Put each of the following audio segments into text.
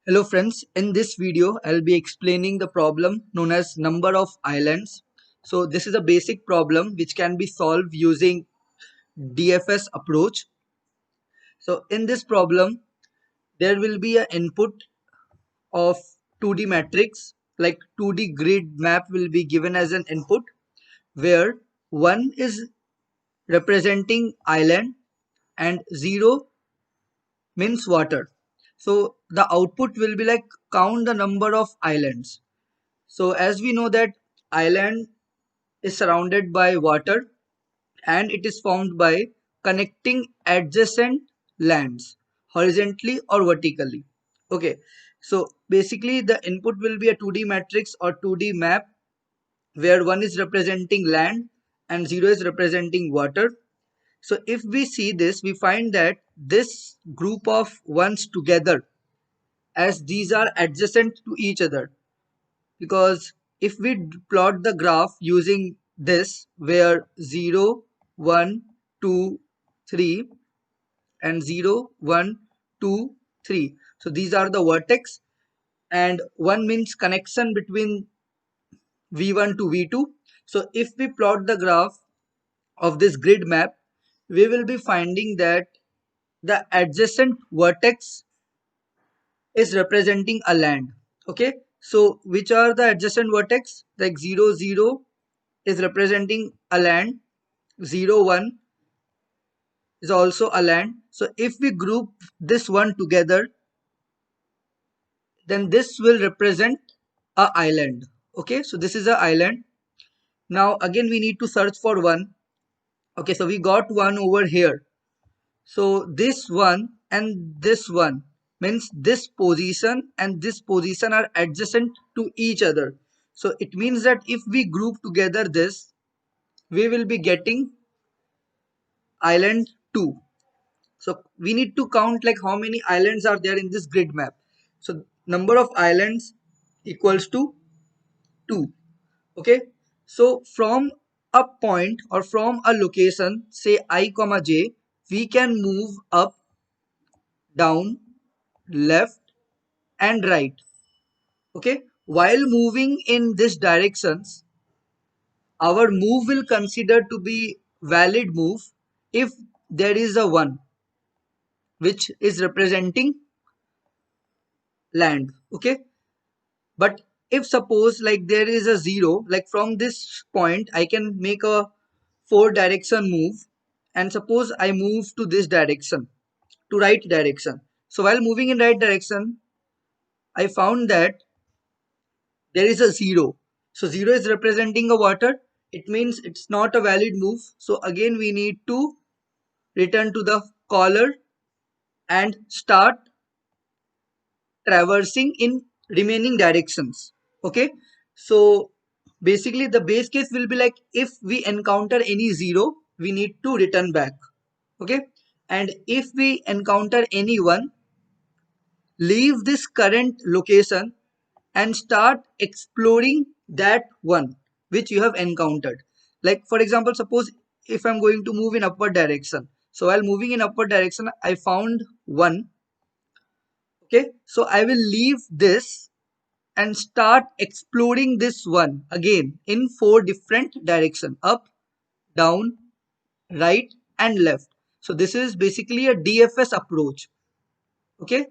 Hello friends, in this video I'll be explaining the problem known as number of islands. So this is a basic problem which can be solved using DFS approach. So in this problem there will be an input of 2D matrix, like 2D grid map will be given as an input, where 1 is representing island and 0 means water. So the output will be like count the number of islands. So as we know that island is surrounded by water and it is formed by connecting adjacent lands horizontally or vertically. Okay, so basically the input will be a 2D matrix or 2D map where 1 is representing land and 0 is representing water. So if we see this, we find that this group of ones together, as these are adjacent to each other, because if we plot the graph using this, where 0 1 2 3 and 0 1 2 3, so these are the vertex and 1 means connection between v1 to v2. So if we plot the graph of this grid map, we will be finding that the adjacent vertex is representing a land. Okay, so which are the adjacent vertex? Like 0 0 is representing a land, 0 1 is also a land. So if we group this one together, then this will represent a island. Okay, so this is a island. Now again we need to search for one. Okay, so we got one over here. So this one and this one means this position and this position are adjacent to each other. So it means that if we group together this, we will be getting island 2. So we need to count like how many islands are there in this grid map. So number of islands equals to 2. Okay. So from a point or from a location, say I comma j, we can move up, down, left and right. Okay. While moving in this directions, our move will consider to be valid move if there is a 1 which is representing land. Okay, but if suppose like there is a 0, like from this point I can make a 4 direction move, and suppose I move to this direction, to right direction. So while moving in right direction, I found that there is a 0. So 0 is representing a water, it means it's not a valid move. So again we need to return to the caller and start traversing in remaining directions. Okay, so basically the base case will be like if we encounter any 0, we need to return back. Okay, and if we encounter any 1, leave this current location and start exploring that one which you have encountered. Like for example, suppose if I'm going to move in upward direction, so while moving in upward direction I found 1. Okay, so I will leave this and start exploring this one again in 4 different direction: up, down, right and left. So this is basically a DFS approach. Okay,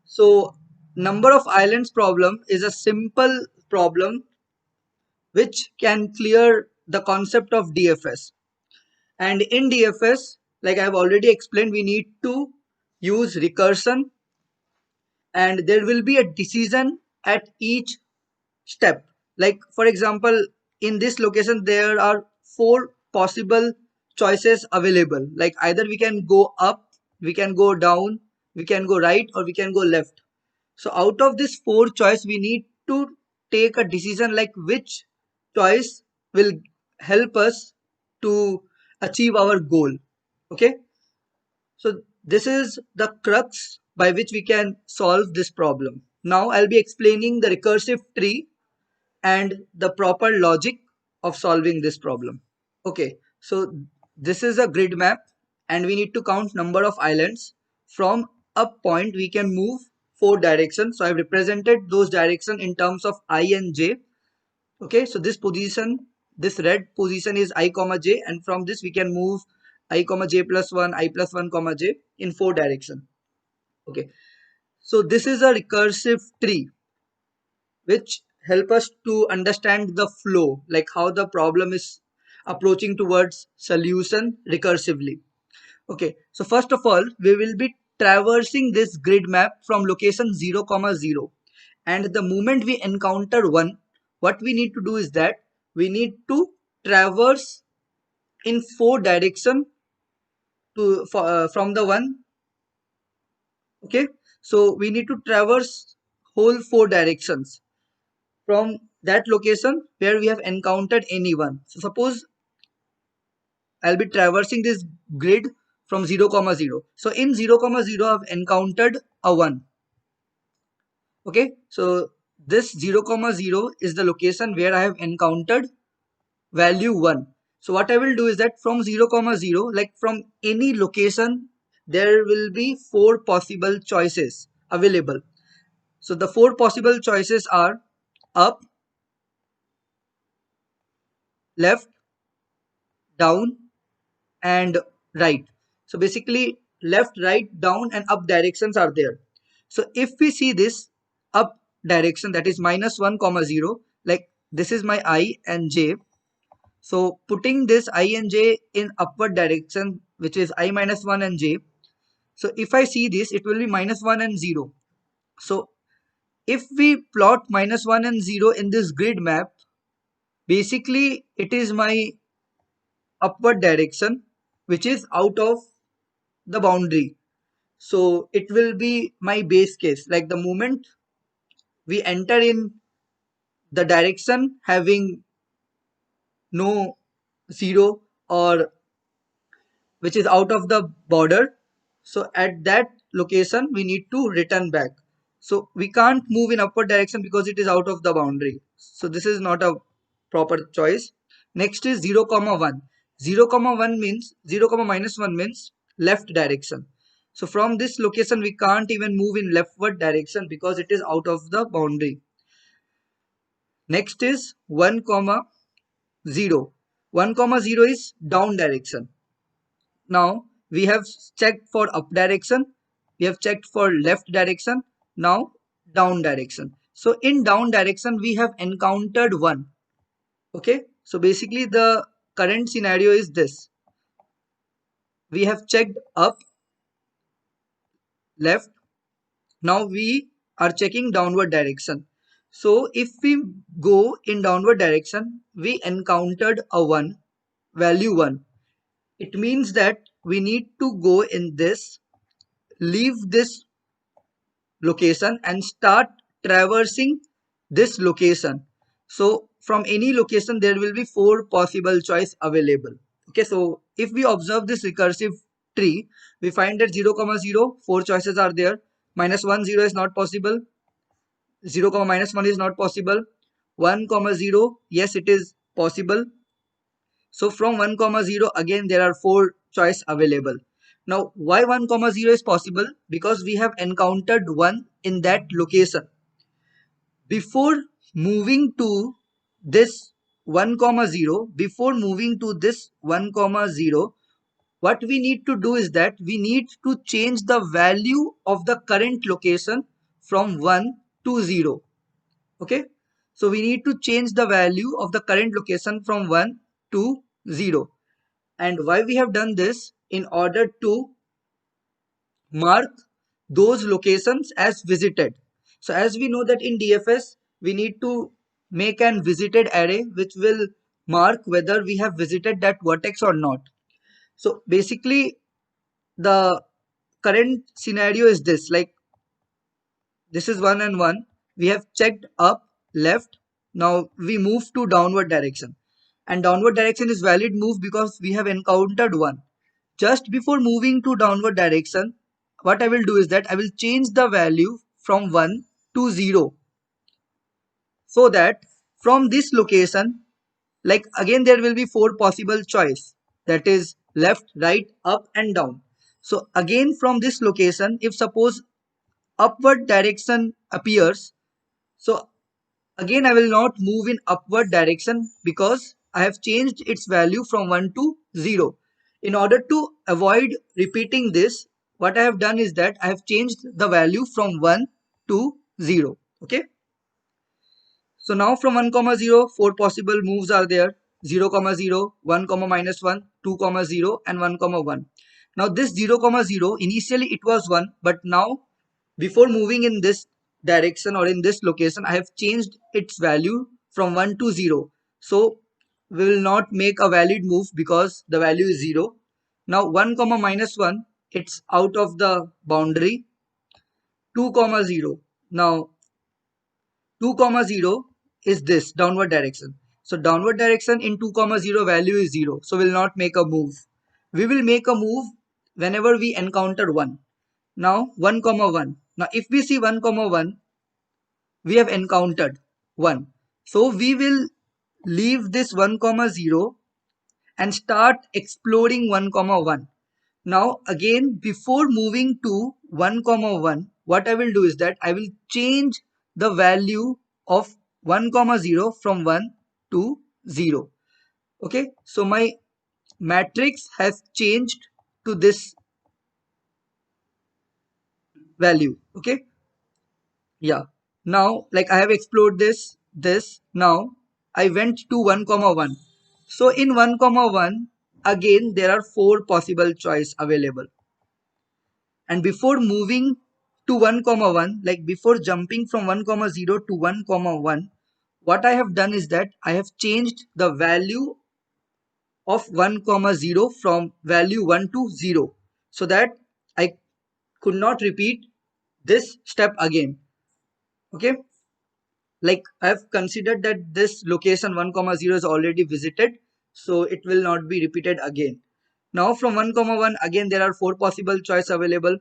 so number of islands problem is a simple problem which can clear the concept of DFS. And in DFS, like I have already explained, we need to use recursion and there will be a decision at each step. Like for example, in this location there are 4 possible choices available. Like either we can go up, we can go down, we can go right or we can go left. So out of this 4 choice we need to take a decision like which choice will help us to achieve our goal. Okay, so this is the crux by which we can solve this problem. Now I'll be explaining the recursive tree and the proper logic of solving this problem. Okay, so this is a grid map and we need to count number of islands from up point we can move four directions. So I've represented those direction in terms of I and j. Okay, so this position, this red position is I comma j, and from this we can move I comma j plus 1, I plus 1 comma j in four direction. Okay, so this is a recursive tree which help us to understand the flow, like how the problem is approaching towards solution recursively. Okay, so first of all, we will be traversing this grid map from location 0 comma 0, and the moment we encounter 1, what we need to do is that we need to traverse in four direction from the 1. Okay, so we need to traverse whole four directions from that location where we have encountered anyone. So suppose I'll be traversing this grid from 0 comma 0. So in 0 comma 0 I've encountered a 1. Okay, so this 0 comma 0 is the location where I have encountered value 1. So what I will do is that from 0 comma 0, like from any location, there will be four possible choices available. So the four possible choices are up, left, down, and right. So basically left, right, down, and up directions are there. So if we see this up direction, that is minus 1 comma 0, like this is my I and j. So putting this I and j in upward direction, which is I minus 1 and j. So if I see this, it will be minus 1 and 0. So if we plot minus 1 and 0 in this grid map, basically it is my upward direction which is out of the boundary. So it will be my base case, like the moment we enter in the direction having no 0 or which is out of the border, so at that location we need to return back. So we can't move in upward direction because it is out of the boundary, so this is not a proper choice. Next is 0 comma 1. 0 comma 1 means 0 comma minus 1 means left direction. So from this location we can't even move in leftward direction because it is out of the boundary. Next is 1 comma 0. 1 comma 0 is down direction. Now we have checked for up direction, we have checked for left direction, now down direction. So in down direction we have encountered 1. Okay, so basically the current scenario is this: we have checked up, left, now we are checking downward direction. So if we go in downward direction, we encountered a 1, value 1. It means that we need to go in this, leave this location and start traversing this location. So from any location there will be four possible choice available. Okay, so if we observe this recursive tree, we find that 0 comma 0 four choices are there, minus 1 0 is not possible, 0 comma minus 1 is not possible, 1 comma 0 yes it is possible. So from 1 comma 0 again there are four choice available. Now why 1 comma 0 is possible? Because we have encountered 1 in that location. Before moving to this 1 comma 0, before moving to this 1 comma 0, what we need to do is that we need to change the value of the current location from 1 to 0. Okay, so we need to change the value of the current location from 1 to 0. And why we have done this? In order to mark those locations as visited. So as we know that in DFS we need to make an visited array which will mark whether we have visited that vertex or not. So basically the current scenario is this, like this is 1 and 1, we have checked up, left, now we move to downward direction, and downward direction is valid move because we have encountered 1. Just before moving to downward direction, what I will do is that I will change the value from 1 to 0, so that from this location, like again there will be four possible choice, that is left, right, up and down. So again from this location, if suppose upward direction appears, so again I will not move in upward direction because I have changed its value from 1 to 0. In order to avoid repeating this, what I have done is that I have changed the value from 1 to 0. Okay. So now from 1 comma 0, four possible moves are there: 0 comma 0, 1 comma minus 1, 2 comma 0, and 1 comma 1. Now this 0 comma 0, initially it was 1, but now before moving in this direction or in this location, I have changed its value from 1 to 0. So we will not make a valid move because the value is 0. Now 1 comma minus 1, it's out of the boundary. 2 comma 0. Now 2 comma 0 is this downward direction. So downward direction in 2 comma 0 value is 0. So we'll not make a move. We will make a move whenever we encounter 1. Now 1 comma 1. Now if we see 1 comma 1, we have encountered 1. So we will leave this 1 comma 0 and start exploring 1 comma 1. Now again, before moving to 1 comma 1, what I will do is that I will change the value of 1 comma 0 from 1 to 0. Okay, so my matrix has changed to this value. Okay, yeah. Now like I have explored this. Now I went to 1 comma 1. So in 1 comma 1, again there are four possible choice available. And before moving to 1 comma 1, like before jumping from 1 comma 0 to 1 comma 1, what I have done is that I have changed the value of 1 comma 0 from value 1 to 0, so that I could not repeat this step again. Okay, like I have considered that this location 1 comma 0 is already visited, so it will not be repeated again. Now from 1 comma 1, again there are four possible choice available.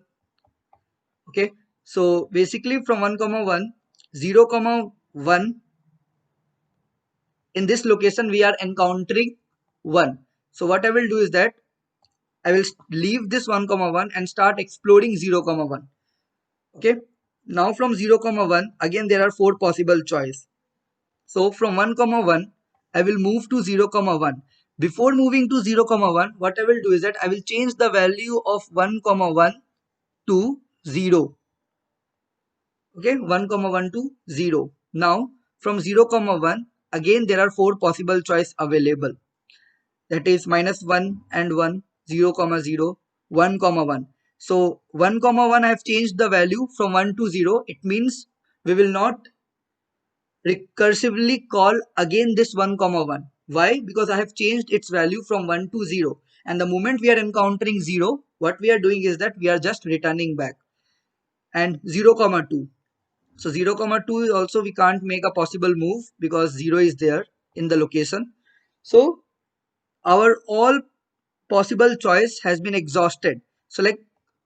Okay, so basically from 1 comma 1, 0 comma 1, in this location we are encountering 1. So what I will do is that I will leave this 1 comma 1 and start exploring 0 comma 1. Okay, now from 0 comma 1, again there are four possible choice. So from 1 comma 1, I will move to 0 comma 1. Before moving to 0 comma 1, what I will do is that I will change the value of 1 comma 1 to 0. Okay, 1 comma 1 to 0. Now from 0 comma 1, again there are four possible choice available, that is minus 1 and 1, 0 comma 0, 1 comma 1. So 1 comma 1, I have changed the value from 1 to 0. It means we will not recursively call again this 1 comma 1. Why? Because I have changed its value from 1 to 0, and the moment we are encountering 0, what we are doing is that we are just returning back. And 0 comma 2, so 0 comma 2 is also we can't make a possible move because 0 is there in the location. So our all possible choice has been exhausted. So like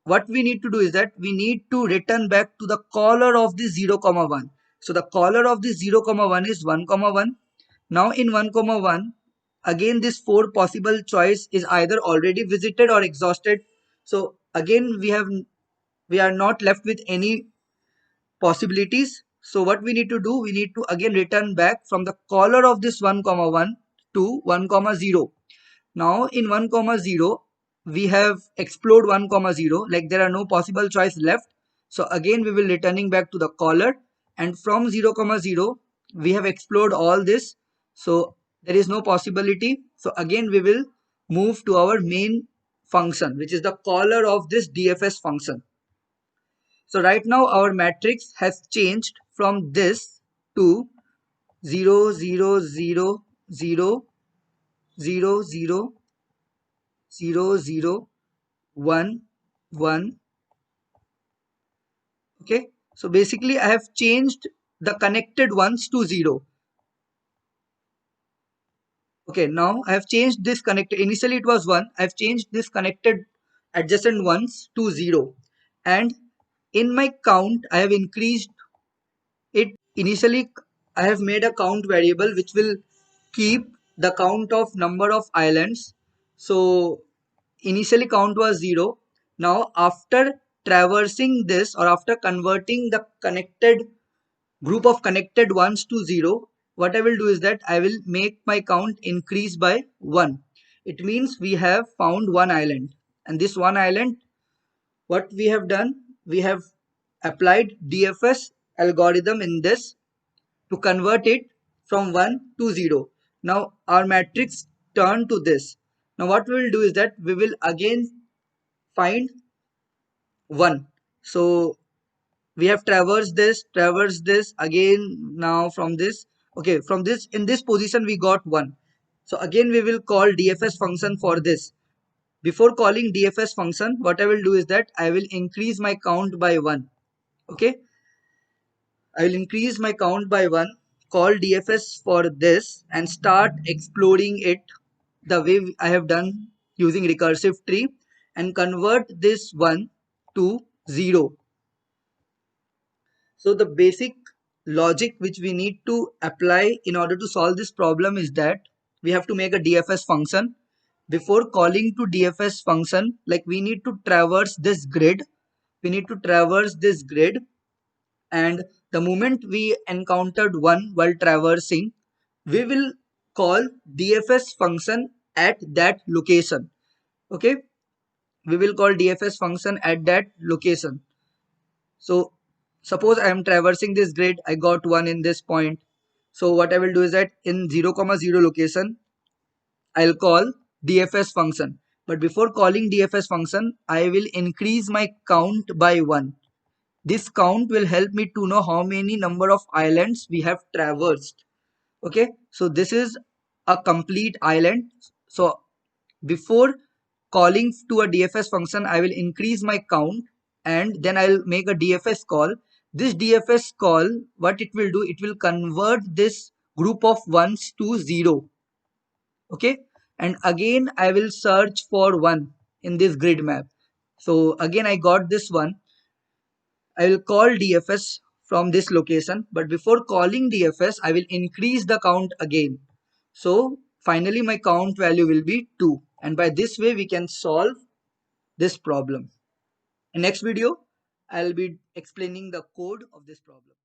what we need to do is that we need to return back to the caller of the 0 comma 1. So the caller of the 0 comma 1 is 1 comma 1. Now in 1 comma 1, again this four possible choice is either already visited or exhausted. So again we are not left with any possibilities. So what we need to do, we need to again return back from the caller of this 1 comma 1 to 1 comma 0. Now in 1 comma 0, we have explored 1 comma 0, like there are no possible choice left. So again we will returning back to the caller, and from 0 comma 0 we have explored all this, so there is no possibility. So again we will move to our main function, which is the caller of this DFS function. So right now our matrix has changed from this to 0 0 0 0 0 0 0 0 1 1. Okay, so basically I have changed the connected ones to 0. Okay, now I have changed this connected, initially it was 1, I have changed this connected adjacent ones to 0, and in my count I have increased it. Initially I have made a count variable which will keep the count of number of islands. So initially count was 0, Now after traversing this, or after converting the connected group of connected ones to 0, what I will do is that I will make my count increase by 1. It means we have found one island, and this one island, what we have done, we have applied DFS algorithm in this to convert it from 1 to 0. Now our matrix turn to this. Now what we will do is that we will again find 1. So we have traversed this again. Now from this, okay, from this, in this position we got 1. So again we will call DFS function for this. Before calling DFS function, what I will do is that I will increase my count by 1. Okay, I will increase my count by 1, call DFS for this, and start exploring it the way I have done using recursive tree, and convert this 1 to 0. So the basic logic which we need to apply in order to solve this problem is that we have to make a DFS function. Before calling to DFS function, like we need to traverse this grid. We need to traverse this grid, and the moment we encountered 1 while traversing, we will call DFS function at that location. Okay, we will call DFS function at that location. So suppose I am traversing this grid, I got 1 in this point. So what I will do is that in 0, 0 location, I'll call DFS function. But before calling DFS function, I will increase my count by 1. This count will help me to know how many number of islands we have traversed. Okay, so this is a complete island. So before calling to a DFS function, I will increase my count, and then I'll make a DFS call. This DFS call, what it will do, it will convert this group of ones to 0. Okay, and again I will search for 1 in this grid map. So again I got this one. I will call DFS from this location, but before calling DFS, I will increase the count again. So finally my count value will be 2, and by this way we can solve this problem. In next video, I'll be explaining the code of this problem.